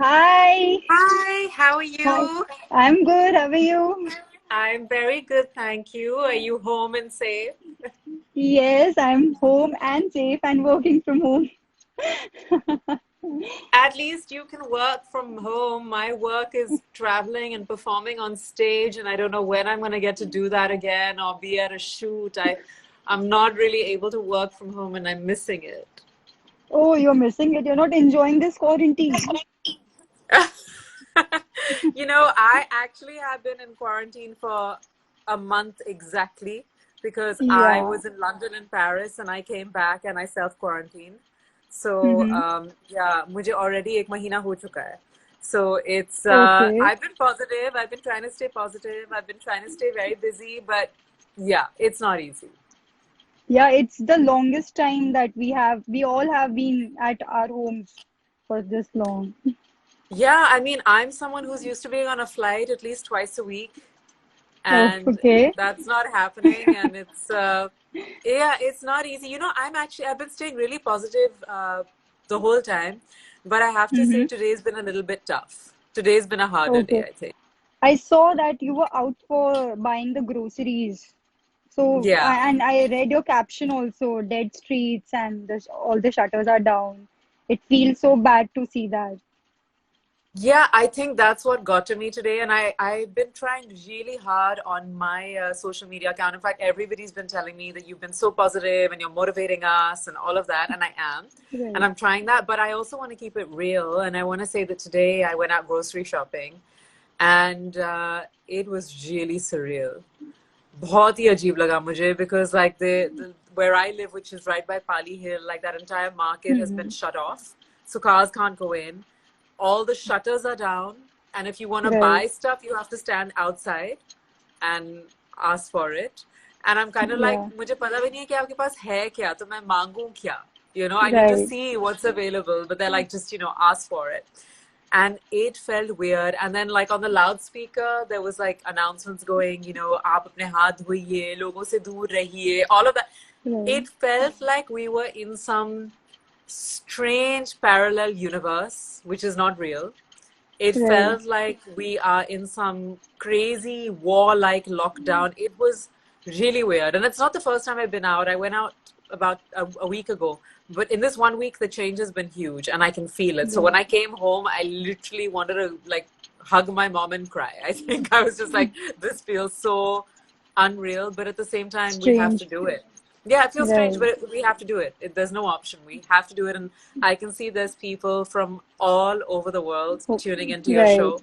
Hi. Hi, how are Hi. you? I'm good. How are you? I'm very good, thank you. Are you home and safe? Yes, I'm home and safe and working from home. At least you can work from home. My work is traveling and performing on stage, and I don't know when I'm going to get to do that again or be at a shoot. I'm not really able to work from home, and I'm missing it. Oh, you're missing it. You're not enjoying this quarantine. I actually have been in quarantine for a month exactly because I Yeah. was in London and Paris and I came back and I self-quarantined. So, Mm-hmm. yeah, मुझे already एक महीना हो चुका है. So Okay. I've been positive. I've been trying to stay positive. I've been trying to stay very busy, but yeah, it's not easy. Yeah, it's the longest time that we all have been at our homes for this long. Yeah, I mean, I'm someone who's used to being on a flight at least twice a week. Oh, And okay. that's not happening, and yeah, it's not easy. I've been staying really positive the whole time, but I have to say Mm-hmm. today's been a little bit tough. Today's been a harder day, Okay. I think. I saw that you were out for buying the groceries. So, Yeah. and I read your caption also, dead streets and all the shutters are down. It feels so bad to see that. Yeah, I think that's what got to me today. And I've been trying really hard on my social media account. In fact, everybody's been telling me that you've been so positive and you're motivating us and all of that. And I am. And Right. I'm trying that. But I also want to keep it real. And I want to say that today I went out grocery shopping and it was really surreal. बहुत ही अजीब लगा मुझे because like the where I live, which is right by Pali Hill, like that entire market has been Hmm. shut off, so cars can't go in. All the shutters are down, and if you want to Right. buy stuff, you have to stand outside and ask for it. And I'm kind of like, Yeah. मुझे पता भी नहीं है कि आपके पास है क्या, तो मैं मांगूं क्या? I need to Right. see what's available, but they're like, just ask for it. And it felt weird. And then like on the loudspeaker, there was like announcements going, आप अपने हाथ धोइए, लोगों से दूर रहिए, all of that. Right. It felt like we were in some strange parallel universe, which is not real. It Right. felt like we are in some crazy war-like lockdown. It was really weird. And it's not the first time I've been out. I went out about a week ago. But in this 1 week, the change has been huge and I can feel it. So when Right. I came home, I literally wanted to like hug my mom and cry. I think I was just like, this feels so unreal. But at the same time, we have to Strange. do it. Yeah, it feels strange, Right. but we have to do it. There's no option. We have to do it. And I can see there's people from all over the world Oh, tuning into your right. show.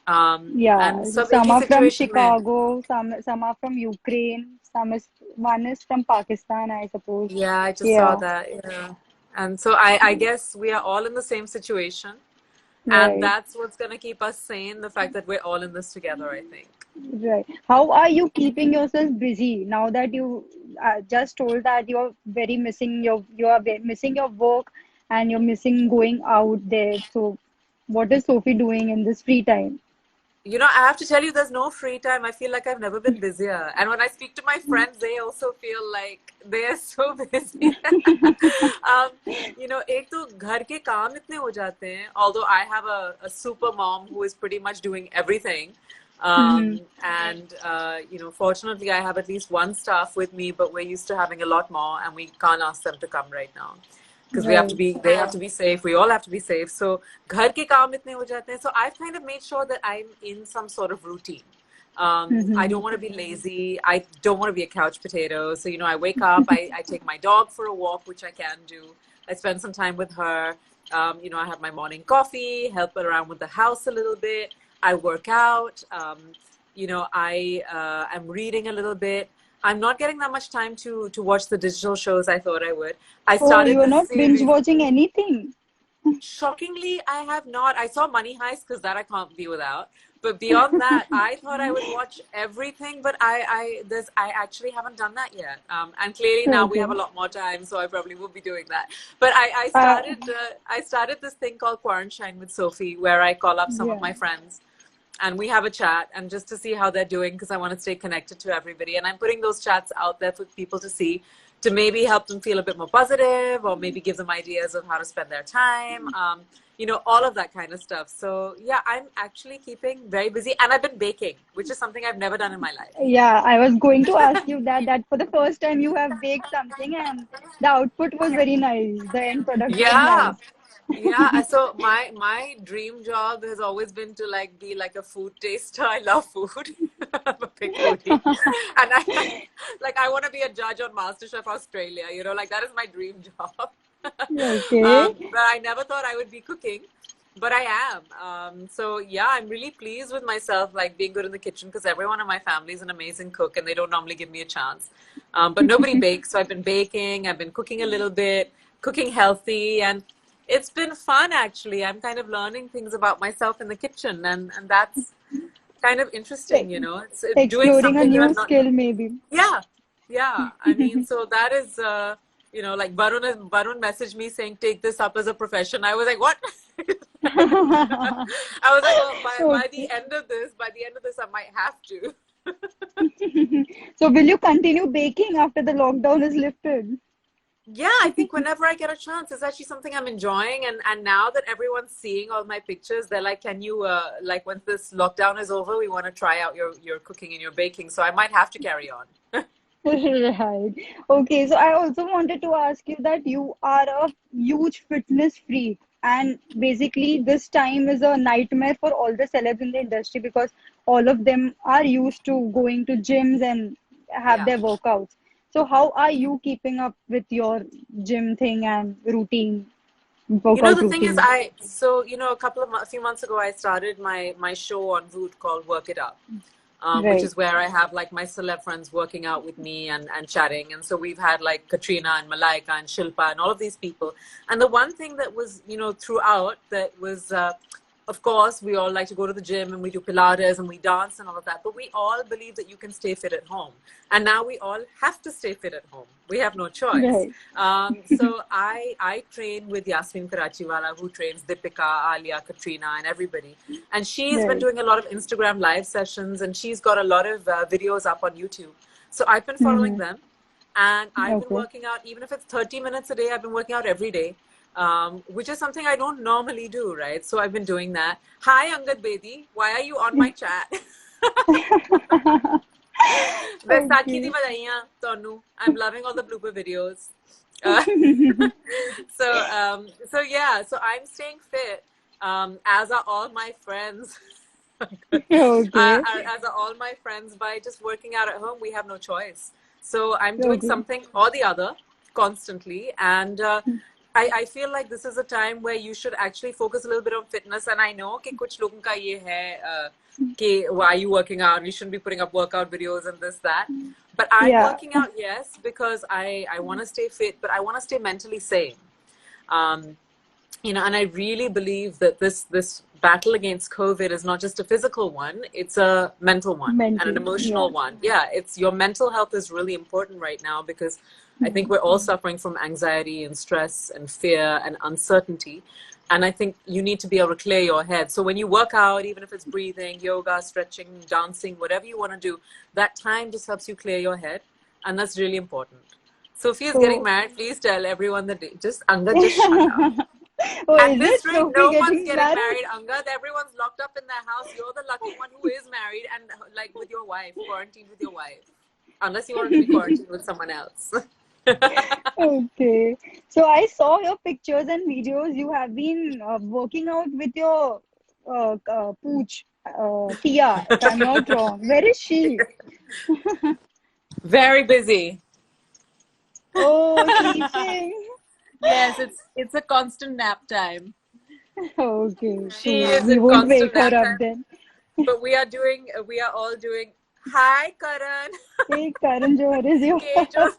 And Yeah. सब एक Some he are from situation में. Chicago, some are from Ukraine, one is from Pakistan, I suppose. Yeah, I just saw Yeah. that. Yeah. And so I guess we are all in the same situation. And Right. that's what's going to keep us sane, the fact that we're all in this together, I think. Right. How are you keeping yourself busy now that you just told that you're very missing missing your work and you're missing going out there. So, what is Sophie doing in this free time? I have to tell you, there's no free time. I feel like I've never been busier. And when I speak to my friends, they also feel like they're so busy. एक तो घर के काम इतने हो जाते हैं. Although I have a super mom who is pretty much doing everything. Hmm. And fortunately, I have at least one staff with me, but we're used to having a lot more, and we can't ask them to come right now because Right. they have to be safe. We all have to be safe. So घर के काम इतने हो जाते हैं. So I've kind of made sure that I'm in some sort of routine. I Hmm. don't want to be lazy. I don't want to be a couch potato. So, I wake up, I take my dog for a walk, which I can do. I spend some time with her. I have my morning coffee, help around with the house a little bit. I work out. I'm reading a little bit. I'm not getting that much time to watch the digital shows I thought I would. I Oh, started you're this not binge series. watching anything. Shockingly, I have not. I saw Money Heist because that I can't be without. But beyond that, I thought I would watch everything, but I actually haven't done that yet. And clearly now we have Okay. a lot more time, so I probably will be doing that. But Uh, I started this thing called Quarantine with Sophie, where I call up some of yeah. my friends and we have a chat and just to see how they're doing because I want to stay connected to everybody. And I'm putting those chats out there for people to see to maybe help them feel a bit more positive or maybe give them ideas of how to spend their time. all of that kind of stuff. So yeah, I'm actually keeping very busy, and I've been baking, which is something I've never done in my life. Yeah, I was going to ask you that for the first time you have baked something and the output was very nice. The end product was Yeah. nice. Yeah, so my dream job has always been to like be like a food taster. I love food. I'm a big foodie, and I want to be a judge on MasterChef Australia. Like that is my dream job. Okay. But I never thought I would be cooking, but I am. So yeah, I'm really pleased with myself, like being good in the kitchen, because everyone in my family is an amazing cook, and they don't normally give me a chance. But nobody bakes, so I've been baking. I've been cooking a little bit, cooking healthy, and it's been fun actually. I'm kind of learning things about myself in the kitchen, and that's kind of interesting. E- It's doing Exploring a something new you're not. skill maybe. Yeah, yeah. I mean, so that is, like Varun messaged me saying, take this up as a profession. I was like, what? I was like, well, by Okay. the end of this, I might have to. So will you continue baking after the lockdown is lifted? Yeah, I think whenever I get a chance, it's actually something I'm enjoying. And now that everyone's seeing all my pictures, they're like, can you, like, once this lockdown is over, we want to try out your cooking and your baking. So I might have to carry on. Right. Okay, so I also wanted to ask you that you are a huge fitness freak, and basically this time is a nightmare for all the celebs in the industry because all of them are used to going to gyms and have Yeah. their workouts. So how are you keeping up with your gym thing and routine, workout The thing is, routine? a few months ago, I started my show on Voot called Work It Up, which Right. is where I have like my celeb friends working out with me and chatting. And so we've had like Katrina and Malaika and Shilpa and all of these people. And the one thing that was, throughout that was, of course, we all like to go to the gym and we do Pilates and we dance and all of that. But we all believe that you can stay fit at home. And now we all have to stay fit at home. We have no choice. Right. So I train with Yasmin Karachiwala, who trains Deepika, Alia, Katrina, and everybody. And she's been Right. doing a lot of Instagram live sessions, and she's got a lot of videos up on YouTube. So I've been following Mm-hmm. them, and I've been Okay. working out, even if it's 30 minutes a day, I've been working out every day, which is something I don't normally do, right? So I've been doing that. Hi, Angad Bedi. Why are you on my chat? Vaisakhi di Okay. badaiyan tonu. I'm loving all the blooper videos. Uh, so yeah, so I'm staying fit, as are all my friends. Okay. As are all my friends, by just working out at home. We have no choice. So I'm doing Okay. something or the other constantly. And I feel like this is a time where you should actually focus a little bit on fitness. And I know कि कुछ लोगों का ये है कि why are you working out? You shouldn't be putting up workout videos and this, that. But I'm Yeah. working out, yes, because I want to stay fit, but I want to stay mentally sane. Um, and I really believe that this battle against COVID is not just a physical one; it's a mental one and an Mental. emotional Yeah. one. Yeah, it's your mental health is really important right now because I think we're all suffering from anxiety and stress and fear and uncertainty. And I think you need to be able to clear your head. So when you work out, even if it's breathing, yoga, stretching, dancing, whatever you want to do, that time just helps you clear your head, and that's really important. Sophie is getting So, married. Please tell everyone that just Angad, just shut up. oh, At is this it rate, Sophie no one's getting getting married? married, Angad. Everyone's locked up in their house. You're the lucky one who is married and like with your wife, quarantined with your wife. Unless you wanted to be quarantined with someone else. Okay. So I saw your pictures and videos. You have been working out with your pooch, Tia, if I'm not wrong. Where is she? Very busy. Oh, sleeping. Yes, it's a constant nap time. Okay, She cool. is We in won't constant wake her nap up time. then. But we are all doing. Hi, Karan. Hey, Karan Johar is your. Kejo.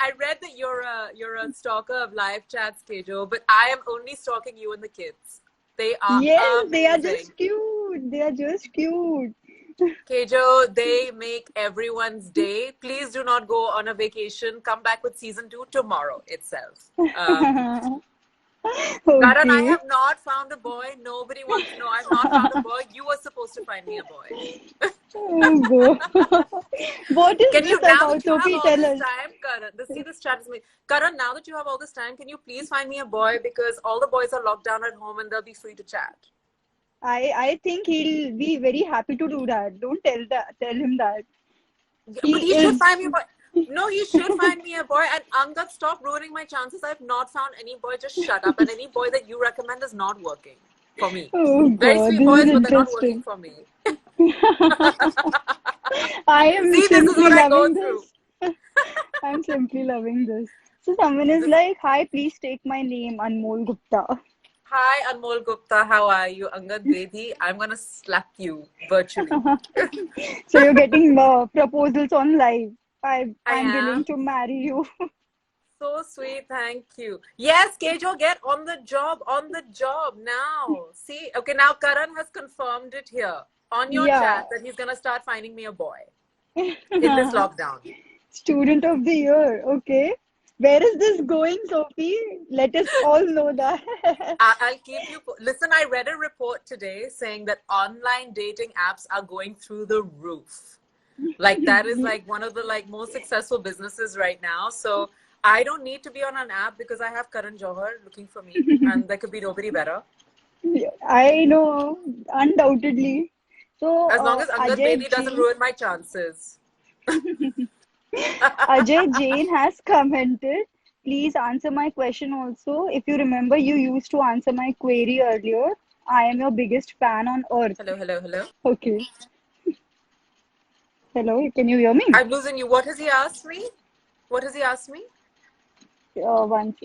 I read that you're a stalker of live chats, Kejo, but I am only stalking you and the kids. They are Yes, they are amazing. just cute. They are just cute. Kejo, they make everyone's day. Please do not go on a vacation. Come back with season 2 tomorrow itself. Karan, I Okay. have not found a boy. Nobody wants to know. I've not found a boy. You were supposed to find me a boy. Oh, go. What is Can this you, now that about, you have Sophie? all Tell this us. time, Karan, see this chat is me. Karan, now that you have all this time, can you please find me a boy? Because all the boys are locked down at home and they'll be free to chat. I think he'll be very happy to do that. Don't tell him that. Yeah, but He he should is. find me a boy. No, he should find me a boy. And Angad, stop ruining my chances. I've not found any boy. Just shut up. And any boy that you recommend is not working for me. Oh Very God, sweet this is boys, but they're not working interesting. for me. I am See, this is simply what I go loving through. this. I'm simply loving this. So someone is This. like, "Hi, please take my name, Anmol Gupta." Hi, Anmol Gupta. How are you? Angad Bedi. I'm gonna slap you virtually. So you're getting proposals on live. I I'm willing am. to marry you. So sweet, thank you. Yes, Kejo, get on the job now. See, okay, now Karan has confirmed it here on your Yeah. chat that he's gonna start finding me a boy in this lockdown. Student of the year. Okay. Where is this going, Sophie? Let us all know that. I'll keep you. Listen, I read a report today saying that online dating apps are going through the roof. Like that is like one of the like most successful businesses right now. So I don't need to be on an app because I have Karan Johar looking for me, and there could be nobody better. I know, undoubtedly. So, As long as Angad Bedi doesn't ruin my chances. Ajay Jain has commented. Please answer my question also. If you remember, you used to answer my query earlier. I am your biggest fan on earth. Hello, hello, hello. Okay. Hello, can you hear me? I'm losing you. What has he asked me? What has he asked me? Once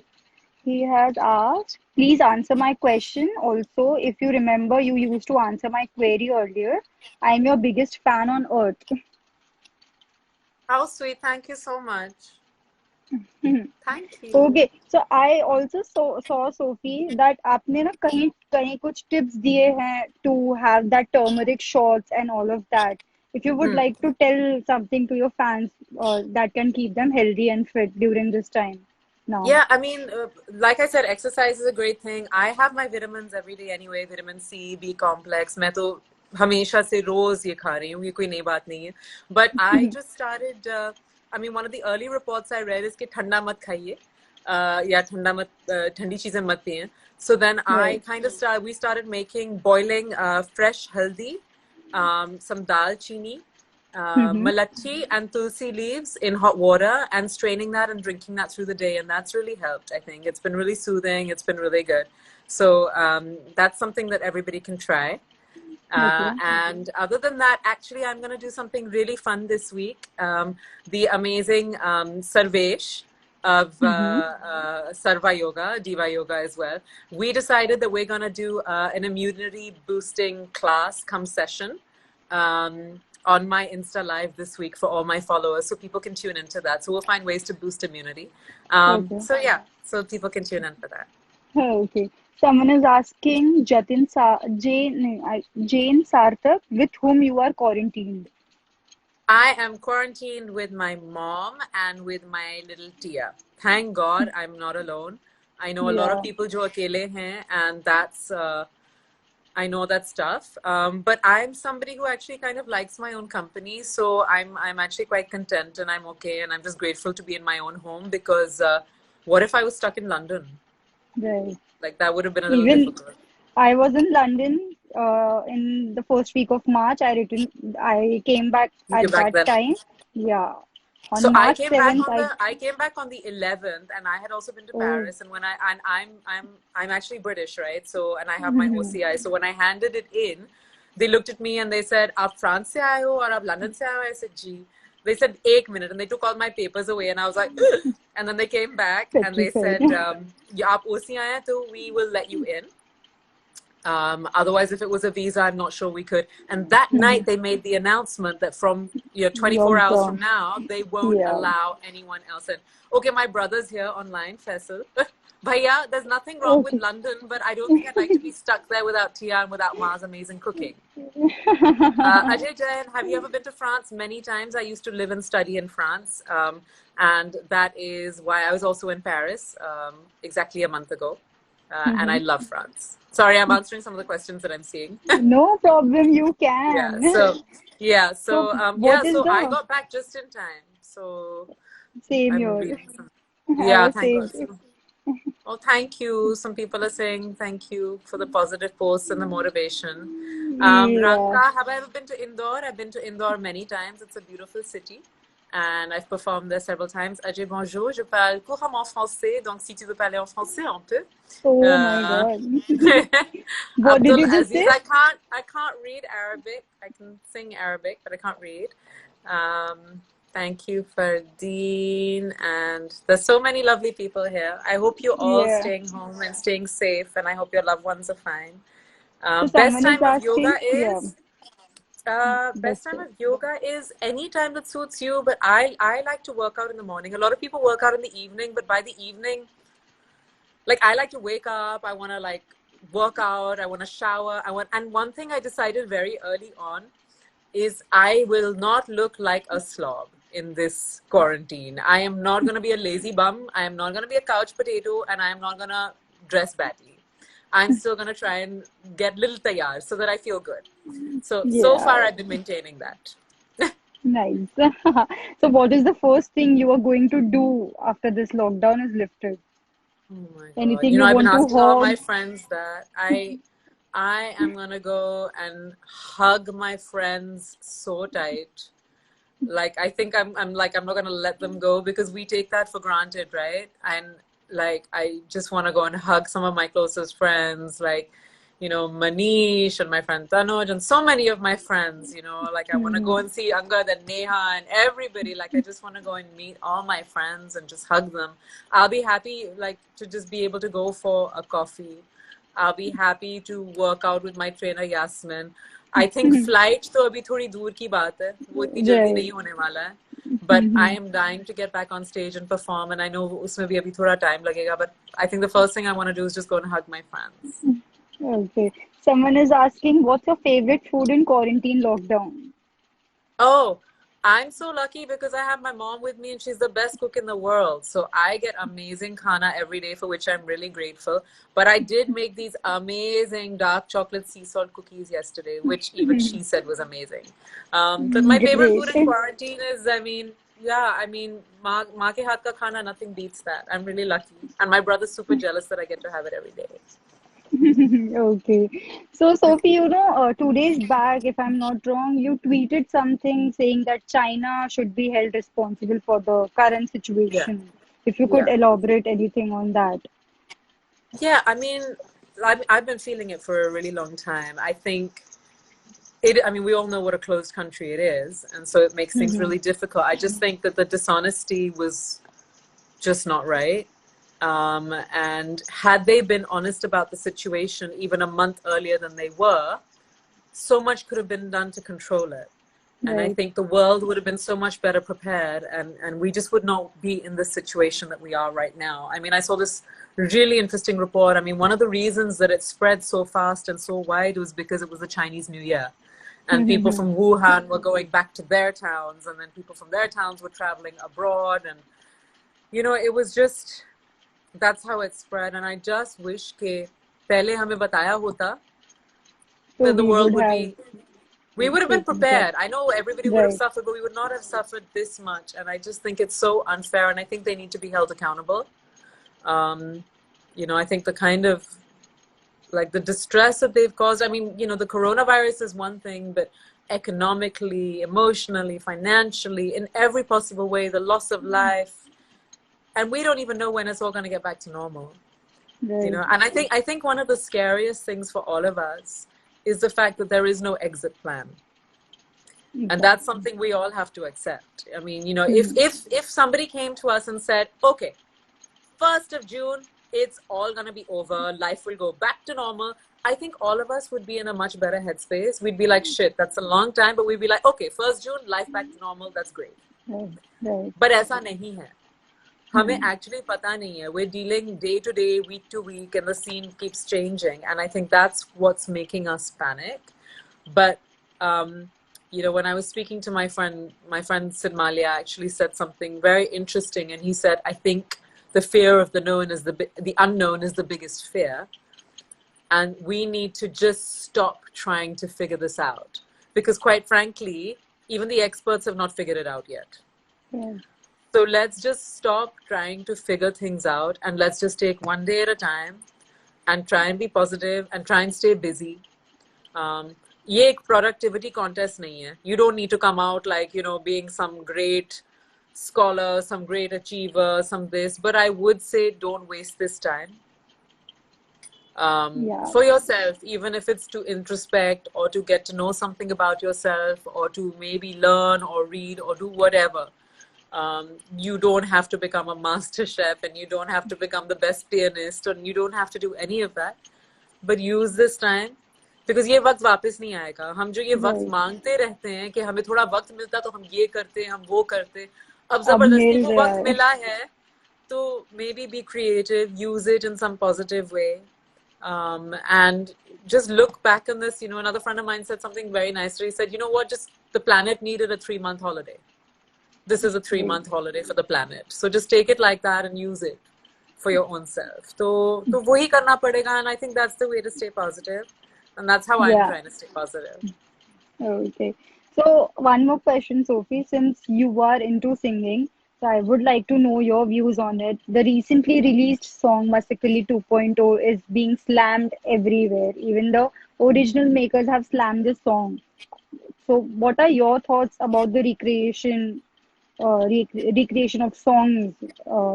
he has asked, please answer my question. Also, if you remember, you used to answer my query earlier. I am your biggest fan on earth. How sweet. Thank you so much. Thank you. Okay, so I also saw Sophie that आपने ना कहीं कहीं कुछ tips दिए हैं to have that turmeric shots and all of that. If you would Hmm. like to tell something to your fans that can keep them healthy and fit during this time now. Yeah, I mean, like I said, exercise is a great thing. I have my vitamins every day anyway. Vitamin C, B complex. मैं तो हमेशा से रोज ये खा रही हूँ. ये कोई नई बात नहीं है. But I just started. I mean, one of the early reports I read is कि ठंडा मत खाइए. या ठंडा मत ठंडी चीजें मत पिएं. So then I Right. kind of we started making boiling fresh haldi, some dal chini, Mm-hmm. malachi and tulsi leaves in hot water and straining that and drinking that through the day. And that's really helped, I think. It's been really soothing. It's been really good. So that's something that everybody can try. Okay. And other than that, actually, I'm going to do something really fun this week. The amazing Sarvesh of Mm-hmm. Sarva Yoga, Diva Yoga as well. We decided that we're going to do an immunity boosting class come session on my Insta Live this week for all my followers, so people can tune into that. So we'll find ways to boost immunity. Okay. So yeah, so people can tune in for that. Okay. Someone is asking Jane Sarthak, with whom you are quarantined. I am quarantined with my mom and with my little Tia. Thank God I'm not alone. I know a lot of Yeah. people jo akele hain, and that's I know that's tough. But I'm somebody who actually kind of likes my own company, so I'm actually quite content and I'm okay, and I'm just grateful to be in my own home because what if I was stuck in London? Right. Like that would have been a little Even difficult. I was in London in the first week of March. I came back You came at back that then. time. Yeah. So On March 7th, I came back on the 11th, and I had also been to oh, Paris. And when I'm actually British, right? So and I have my OCI. So when I handed it in, they looked at me and they said, "आप France से आए हो और आप London से आए हो?" I said, "ji." They said, "एक minute," and they took all my papers away, and I was like, "Ugh." And then they came back and they petrified. said, "Yeah, आप OCI हैं, तो we will let you in." Otherwise, if it was a visa, I'm not sure we could. And that night, they made the announcement that from 24 You're hours from gone. now, they won't Yeah. allow anyone else in. Okay, my brother's here online, Faisal. Bhaiya, there's nothing wrong with Okay. London, but I don't think I'd like to be stuck there without Tia and without Ma's amazing cooking. Ajay Jain, have you ever been to France? Many times. I used to live and study in France. And that is why I was also in Paris exactly a month ago. and I love France. Sorry, I'm answering some of the questions that I'm seeing. No problem, you Yeah. can. So yeah. So, So what yeah. is So I the got back just in time. So same I'm here? reading some. I Yeah. was Thank you. saying, Well, thank you. Some people are saying thank you for the positive posts and the motivation. yeah. Ranka, have I ever been to Indore? I've been to Indore many times. It's a beautiful city. And I've performed there several times. Ajay, bonjour. Je parle couramment français. Donc, si tu veux parler en français, on peut. Oh my Uh, God. What did Abdul you just Aziz, say? I can't read Arabic. I can sing Arabic, but I can't read. Thank you, Fardeen. And there's so many lovely people here. I hope you're all Yeah. staying home and staying safe, and I hope your loved ones are fine. So Best someone is time of yoga asking, yeah, is best best time way. of yoga is any time that suits you, but I like to work out in the morning. A lot of people work out in the evening, but by the evening, like I like to wake up, I want to like work out, I want to shower, and one thing I decided very early on is I will not look like a slob in this quarantine. I am not going to be a lazy bum. I am not going to be a couch potato, and I am not going to dress badly. I'm still going to try and get little tayar so that I feel good. So far Yeah, I've been maintaining that. nice. So what is the first thing you are going to do after this lockdown is lifted? Oh my God. Anything you I've been want to asking all my hug? friends that I am gonna go and hug my friends so tight. Like I think I'm not gonna let them go because we take that for granted, right? And like I just wanna go and hug some of my closest friends, like, Manish and my friend Tanuj and so many of my friends, like I wanna go Mhm. and see Angad and Neha and everybody. Like I just wanna go and meet all my friends and just hug them. I'll be happy like to just be able to go for a coffee. I'll be happy to work out with my trainer Yasmin. I think flight तो अभी थोड़ी दूर की बात है, वो इतनी जल्दी Right. नहीं होने वाला है. But I am dying to get back on stage and perform, and I know उसमें भी अभी थोड़ा time लगेगा. But I think the first thing I want to do is just go and hug my friends. Okay. Someone is asking, what's your favorite food in quarantine lockdown? Oh, I'm so lucky because I have my mom with me and she's the best cook in the world. So I get amazing khana every day for which I'm really grateful. But I did make these amazing dark chocolate sea salt cookies yesterday, which even she said was amazing. But my favorite food in Great. quarantine is, maa ke haath ka khana, nothing beats that. I'm really lucky. And my brother's super jealous that I get to have it every day. Okay. So, Sophie, 2 days back, if I'm not wrong, you tweeted something saying that China should be held responsible for the current Yeah. situation. If you could Yeah. elaborate anything on that. Yeah, I've been feeling it for a really long time. We all know what a closed country it is, and so it makes things really difficult. I just think that the dishonesty was just not right. And had they been honest about the situation even a month earlier than they were, so much could have been done to control it. And I Right. think the world would have been so much better prepared, and we just would not be in the situation that we are right now. I saw this really interesting report. One of the reasons that it spread so fast and so wide was because it was the Chinese New Year. And people from Wuhan were going back to their towns, and then people from their towns were traveling abroad. And, it was just, that's how it spread. And I just wish कि पहले हमें बताया होता, So then the we world would would have be, we would have been taken care. prepared. I know everybody would have Right. suffered, but we would not have suffered this much. And I just think it's so unfair, and I think they need to be held accountable. I think the kind of like the distress that they've caused. The coronavirus is one thing, but economically, emotionally, financially, in every possible way, the loss of life, and we don't even know when it's all going to get back to normal. Right. And I think one of the scariest things for all of us is the fact that there is no exit plan. And that's Exactly. something we all have to accept. If somebody came to us and said, okay, 1st of June, it's all going to be over, life will go back to normal, I think all of us would be in a much better headspace. We'd be like, shit, that's a long time, but we'd be like, okay, 1st June, life back to normal, that's great. Right. Right. But ऐसा नहीं है. हमें actually पता नहीं है. We're dealing day to day, week to week, and the scene keeps changing. And I think that's what's making us panic. But, when I was speaking to my friend Sid Malia actually said something very interesting. And he said, I think the fear of the known is the unknown is the biggest fear. And we need to just stop trying to figure this out. Because quite frankly, even the experts have not figured it out yet. Yeah. So let's just stop trying to figure things out and let's just take one day at a time and try and be positive and try and stay busy. ये एक productivity contest नहीं है. You don't need to come out like, you know, being some great scholar, some great achiever, some this. But I would say don't waste this time. Yeah. For yourself, even if it's to introspect or to get to know something about yourself or to maybe learn or read or do whatever. You don't have to become a master chef and you don't have to become the best pianist and you don't have to do any of that. But use this time because ये वक्त वापस नहीं आएगा. हम जो ये वक्त मांगते रहते हैं कि हमें थोड़ा वक्त मिलता तो हम ये करते, हम वो करते. अब जबरदस्ती वो वक्त मिला है तो maybe be creative, use it in some positive way. And just look back on this. You know, another friend of mine said something very nice. He said, you know what, just the planet needed a 3-month holiday. This is a 3-month holiday for the planet. So just take it like that and use it for your own self. So वही करना पड़ेगा, and I think that's the way to stay positive. And that's how I'm trying to stay positive. Okay. So one more question, Sophie. Since you are into singing, so I would like to know your views on it. The recently released song Masakali 2.0 is being slammed everywhere. Even the original makers have slammed this song. So what are your thoughts about the recreation of songs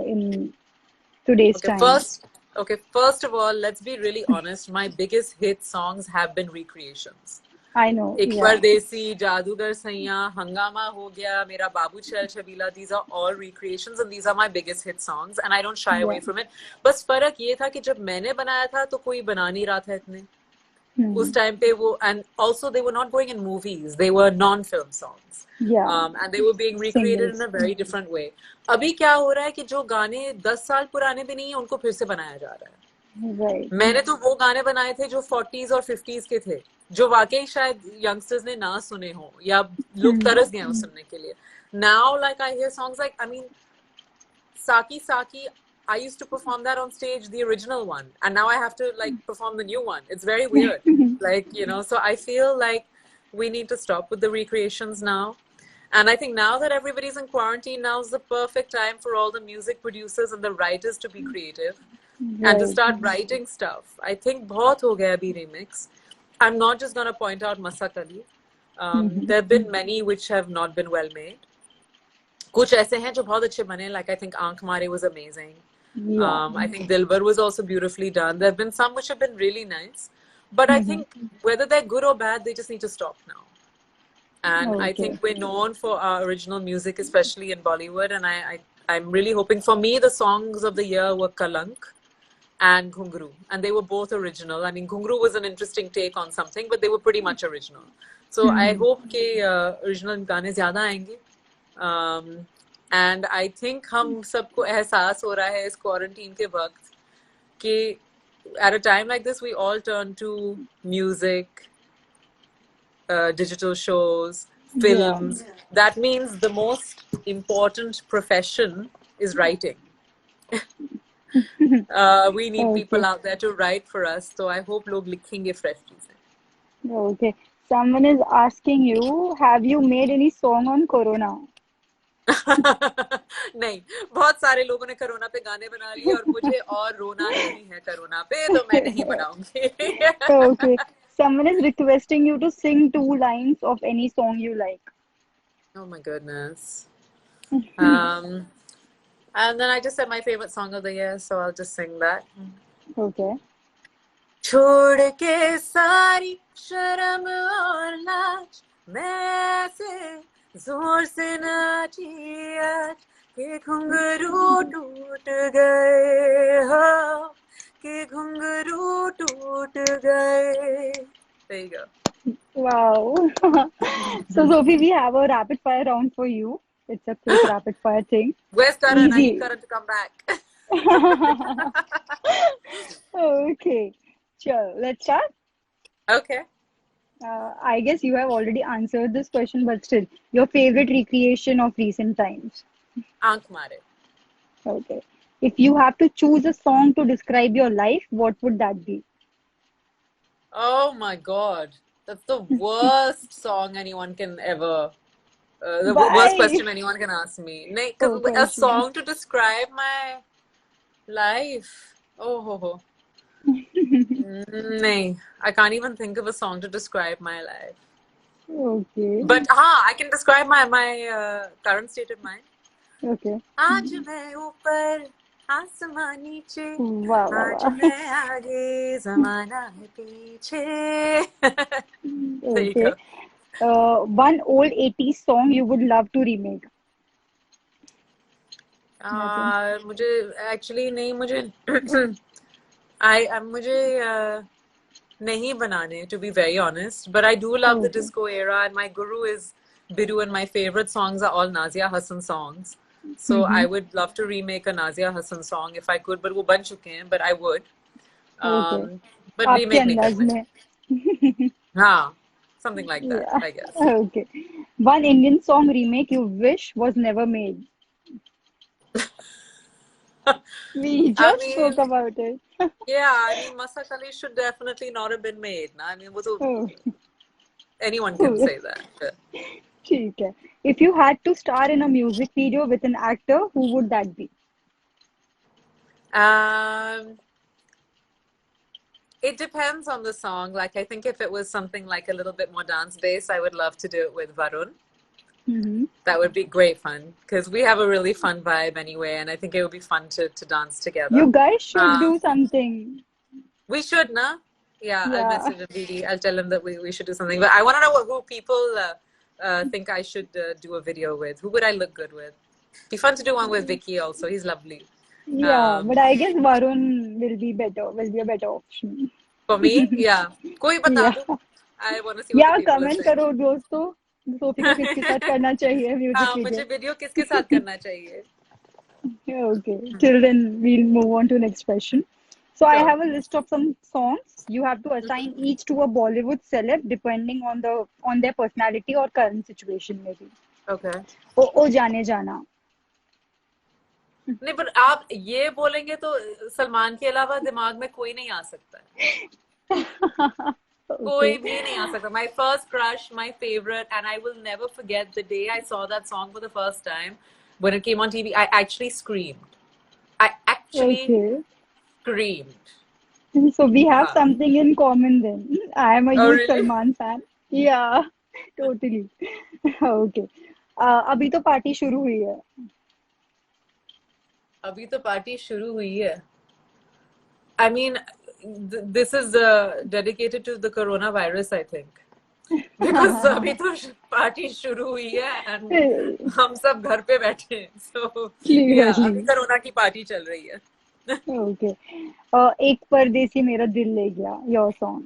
in today's time? First of all, let's be really honest. My biggest hit songs have been recreations. I know. एक परदेसी, जादूगर सैया, हंगामा हो गया, मेरा बाबू चल छबीला. These are all recreations and these are my biggest hit songs and I don't shy away from it. बस फर्क ये था कि जब मैंने बनाया था तो कोई बना नहीं रहा था इतने. उस टाइम पे वो, and also they were not going in movies. They were non-film songs. And they were being recreated in a very different way. अभी क्या हो रहा है कि जो गाने 10 साल पुराने भी नहीं है उनको फिर से बनाया जा रहा है. मैंने तो वो गाने बनाए थे जो 40s और 50s के थे, जो वाकई शायद यंगस्टर्स ने ना सुने हो या लोग तरस गए हो सुनने के लिए. Now like I hear songs like, I mean, Saki Saki, I used to perform that on stage, the original one, and now I have to like perform the new one. It's very weird. Like, you know, so I feel like we need to stop with the recreations now. And I think now that everybody's in quarantine, now is the perfect time for all the music producers and the writers to be creative and to start writing stuff. I think bahut ho gaya abhi remix. I'm not just going to point out Masakali. There have been many which have not been well made. कुछ ऐसे हैं जो बहुत अच्छे बने, like I think आंख मारे was amazing. I think Dilbar was also beautifully done. There have been some which have been really nice, but I think whether they're good or bad, they just need to stop now. And I think we're known for our original music, especially in Bollywood. And I'm really hoping, for me, the songs of the year were Kalank and Ghungru, and they were both original. I mean, Ghungru was an interesting take on something, but they were pretty much original. So I hope that original गाने ज़्यादा आएंगे. And I think हम सबको एहसास हो रहा है इस quarantine के वक्त कि at a time like this we all turn to music, digital shows, films. That means the most important profession is writing. We need people out there to write for us. So I hope लोग लिखेंगे fresh चीजें. Okay. Someone is asking you, have you made any song on Corona? नहीं, बहुत सारे लोगों ने corona पे गाने बना लिए और मुझे और रोना नहीं है कोरोना पे, तो मैं नहीं बनाऊंगी. Okay. Someone is requesting you to sing 2 lines of any song you like. Oh my goodness. And then I just said my favorite song of the year, so I'll just sing that. Okay. छोड़ के सारी शर्म और लाज मैं से जोर से नाची आज के घुंघरू टूट गए हो, के घुंघरू टूट गए. There you go. Wow. So Sophie, we have a rapid fire round for you. It's a quick rapid fire thing. Where's Karan? Easy. I need Karan to come back. Okay. Sure. Let's start. Okay. I guess you have already answered this question, but still, your favorite recreation of recent times? Aankh Mare. Okay. If you have to choose a song to describe your life, what would that be? Oh my God. That's the worst song anyone can ever, the worst Why? question anyone can ask me. Oh, Because a question. song to describe my life. Oh, ho, ho. Nahin, I can't even think of a song to describe my life. Okay. But I can describe my current state of mind. Okay. आज मैं ऊपर आसमान नीचे Wow, wow, आज wow. मैं आगे जमाना है पीछे. There you Okay. go. One old 80s song you would love to remake. ऐसे. मुझे एक्चुअली नहीं मुझे मुझे नहीं बनाने to be very honest, but I do love the Okay. disco era and my guru is Bidu and my favorite songs are all Nazia Hassan songs. So I Mm-hmm. would love to remake a Nazia Hassan song if I could, but वो बन चुके हैं, but I would. Okay. But आपके remake नहीं अंदाज करने. में. हाँ, something like that, Yeah. I guess. Okay. One Indian song remake you wish was never made. We I just mean, spoke about it. yeah, I mean, Masakali should definitely not have been made. Na? I mean, वो तो Oh, anyone can cool. say that. But, ठीक है. If you had to star in a music video with an actor, who would that be? um, it depends on the song. Like, I think if it was something like a little bit more dance based, I would love to do it with Varun. Mm-hmm. That would be great fun because we have a really fun vibe anyway, and I think it would be fun to dance together. You guys should Um, do something. we should, na? Yeah, I'll Yeah. message Bedi. I'll tell him that we should do something. But I want to know who people think I should do a video with. Who would I look good with? Be fun to do one with Vicky also. He's lovely. Yeah, but Um, I guess Varun will be better, will be a better option. for me, yeah. Koi bata Yeah. do. I want to see what the या people are comment saying. करो दोस्तों Sophie को किसके साथ करना चाहिए music हाँ, मुझे वीडियो. वीडियो किसके साथ करना चाहिए? Okay, till then we'll move on to next question. So I Sure. have a list of some songs. You have to assign each to a Bollywood celeb depending on their personality or current situation maybe. Okay. ओ जाने जाना. नहीं पर आप ये बोलेंगे तो सलमान के अलावा दिमाग में कोई नहीं आ सकता है. कोई Okay. भी नहीं आ सकता. My first crush, my favorite, and I will never forget the day I saw that song for the first time when it came on TV. I actually screamed. I actually Okay. screamed. So we have हाँ. something in common then. I am a Oh huge really? Salman fan. Yeah, totally. Okay. अभी तो party शुरू हुई है. अभी तो party शुरू हुई है. I mean, this is dedicated to the coronavirus, I think. Because अभी तो पार्टी शुरू हुई है and हम सब घर पे बैठे हैं. So yeah, अभी Clearly. कोरोना की पार्टी चल रही है. Okay. एक परदेसी मेरा दिल ले गया. Your song.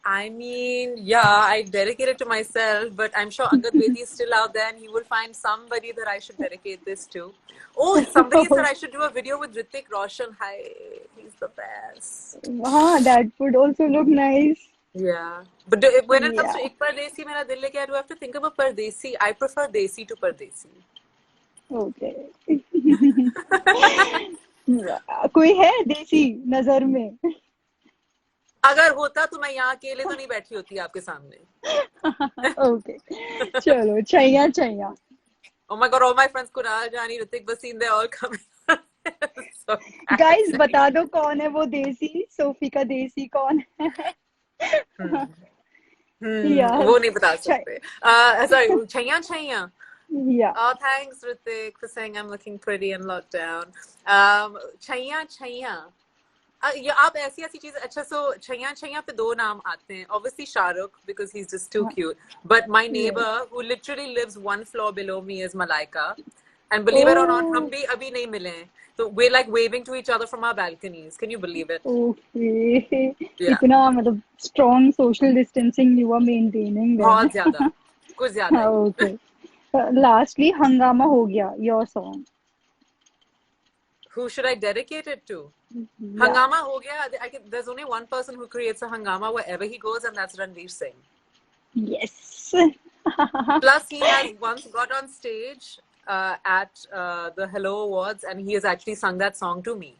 I mean, yeah, I dedicate it to myself, but I'm sure Angad Bedi is still out there and he will find somebody that I should dedicate this to. Oh, somebody said I should do a video with Hrithik Roshan. Hi, he's the best. That would also look nice. Yeah. But when it comes to Yeah. Ek Pardesi Mera Dil Le Gaya, do I have to think of a Pardesi? I prefer Desi to Pardesi. Okay. कोई है देसी नजर में? अगर होता तो मैं यहाँ अकेले तो नहीं बैठी होती आपके सामने. Okay. चलो Chaiyya Chaiyya. Oh my God, all my friends, Kunal, Jani, Hrithik, Basin, they're all coming. So Guys excited. बता दो कौन है वो देसी. सोफी का देसी कौन है? Yeah. वो नहीं बता Chai. सकते. Sorry, Chaiyya Chaiyya. Yeah. Oh, thanks, Hrithik, for saying I'm looking pretty in lockdown. Chaiyya Chaiyya. ये आप ऐसी ऐसी चीज. अच्छा, so छैया छैया पे दो नाम आते हैं. Obviously Shahrukh because he's just too cute. But my neighbor who literally lives one floor below me is Malaika. And believe it or not, हम Oh, भी अभी नहीं मिले हैं. So we're like waving to each other from our balconies. Can you believe it? okay. Yeah. इतना मतलब strong social distancing you are maintaining then. बहुत ज्यादा. कुछ ज्यादा ही. Okay. Lastly, हंगामा हो गया. Your song. Who should I dedicate it to? Yeah. Hangama ho gaya. There's only one person who creates a hangama wherever he goes, and that's Ranveer Singh. Yes. Plus, he has once got on stage at the Hello Awards, and he has actually sung that song to me.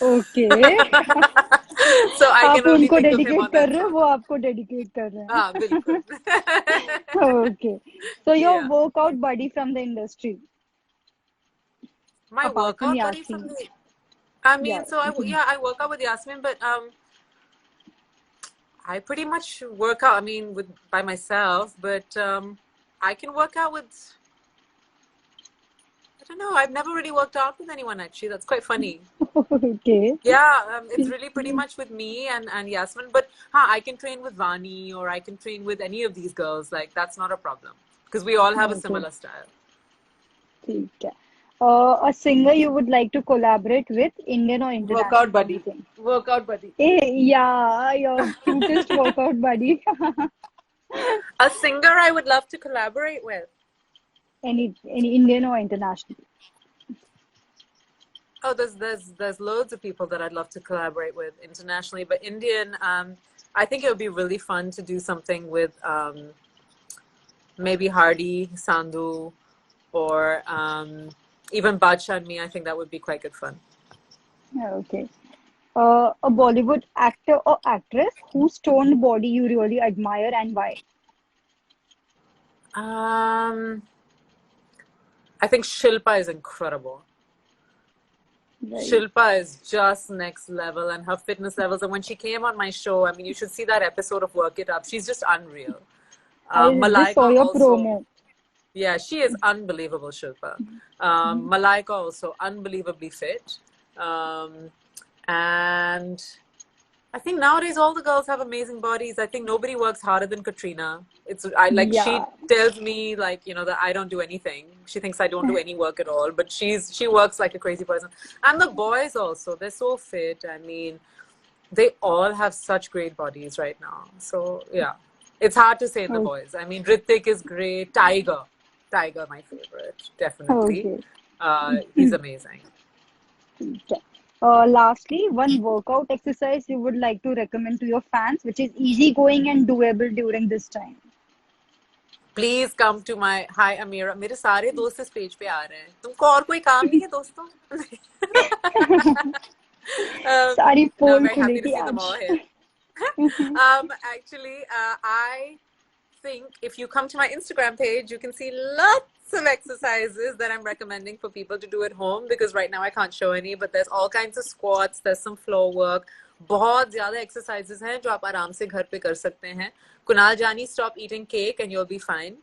Okay. So I आप can only उनको think of him dedicate on कर that रहे हो, song. वो आपको dedicate कर रहे हाँ, बिल्कुल. हैं. Okay. So your Yeah. workout buddy from the industry, My apart from workout buddy from Yasmin. the, I Yeah. mean, so I work out with Yasmin, but I pretty much work out. I mean, with by myself, but I can work out with. I don't know. I've never really worked out with anyone actually. That's quite funny. Okay. Yeah, it's really pretty much with me and Yasmin. But I can train with Vani or I can train with any of these girls. Like that's not a problem because we all have a Okay. similar style. ठीक है. A singer you would like to collaborate with, Indian or Workout international, buddy. anything? Workout buddy. Yeah, your cutest workout buddy. A singer I would love to collaborate with. Any Indian or international. Oh, there's loads of people that I'd love to collaborate with internationally, but Indian, I think it would be really fun to do something with maybe Hardy, Sandhu, or even Badshah and me. I think that would be quite good fun. Okay. A Bollywood actor or actress whose toned body you really admire and why? Um, I think Shilpa is incredible. Right. Shilpa is just next level, and her fitness levels. And when she came on my show, I mean, you should see that episode of Work It Up. She's just unreal. I just saw Malaika your also. promo. Yeah, she is unbelievable, Shilpa. Malaika also unbelievably fit. And I think nowadays all the girls have amazing bodies. I think nobody works harder than Katrina. She Yeah. tells me that I don't do anything. She thinks I don't do any work at all, but she works like a crazy person. And the boys also, they're so fit. I mean, they all have such great bodies right now. So yeah, it's hard to say the Oh, boys. I mean, Ritik is great. Tiger, my favorite, definitely. okay. He's amazing. Okay. Lastly, one workout exercise you would like to recommend to your fans, which is easygoing and doable during this time. Please come to my Hi Amira. मेरे सारे दोस्त इस page पे आ रहे हैं. तुमको और कोई काम नहीं है दोस्तों? सारी No, I'm pole very happy to खुलेगी see them all आज. here. Actually, I think if you come to my Instagram page, you can see lots of exercises that I'm recommending for people to do at home because right now I can't show any, but there's all kinds of squats, there's some floor work. बहुत ज्यादा exercises हैं जो आप आराम से घर पे कर सकते हैं. Kunal Jani, stop eating cake and you'll be fine.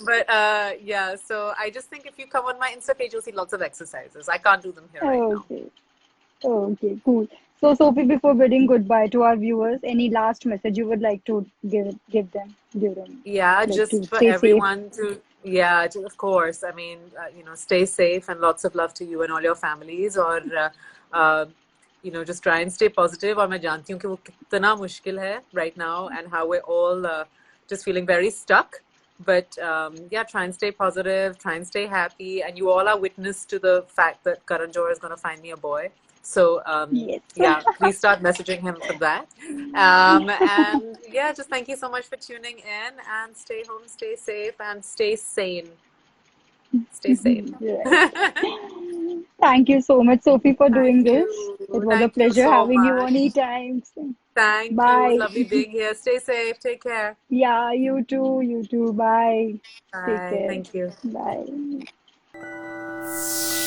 But yeah, so I just think if you come on my Insta page, you'll see lots of exercises. I can't do them here right now. Okay. Okay, cool. So, Sophie, before bidding goodbye to our viewers, any last message you would like to give them during, Yeah, like, to just for stay safe? everyone to, yeah, of course. I mean, stay safe and lots of love to you and all your families. Or, just try and stay positive. और मैं जानती हूँ कि वो कितना मुश्किल है right now and how we're all just feeling very stuck. But yeah, try and stay positive, try and stay happy. And you all are witness to the fact that Karan Johar is going to find me a boy. So Yes. yeah, please start messaging him for that. And yeah, just thank you so much for tuning in and stay home, stay safe, and stay sane. Stay sane. Right. Thank you so much, Sophie, for doing Thank this. you. It was a Thank you pleasure so having you much. on E-Times. Thank you. It was Bye. lovely being here. Stay safe. Take care. Yeah, you too. You too. Bye. Take Bye. care. Thank you. Bye.